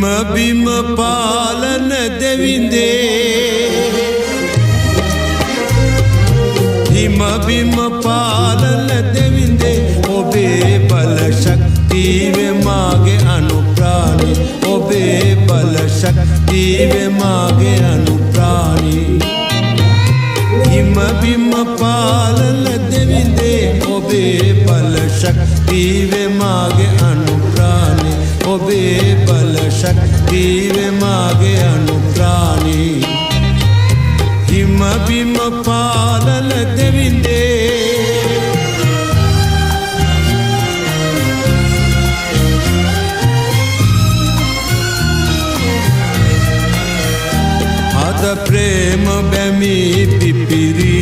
හිම බිම පාලන දෙවිඳේ හිම බිම පාලන දෙවිඳේ ඔබේ බල ශක්තිවේ මාගේ අනුප්‍රාණි ඔබේ බල ශක්තිවේ මාගේ අනුප්‍රාණි හිම බිම පාලන දෙවිඳේ ඔබේ බල ශක්තිවේ මාගේ අනුප්‍රාණි ඔබේ බල ශක්තිවේ මාගේ අනුප්‍රාණි හිම බිම පාලන දෙවිඳේ හද ප්‍රේම බැමි පිපිරි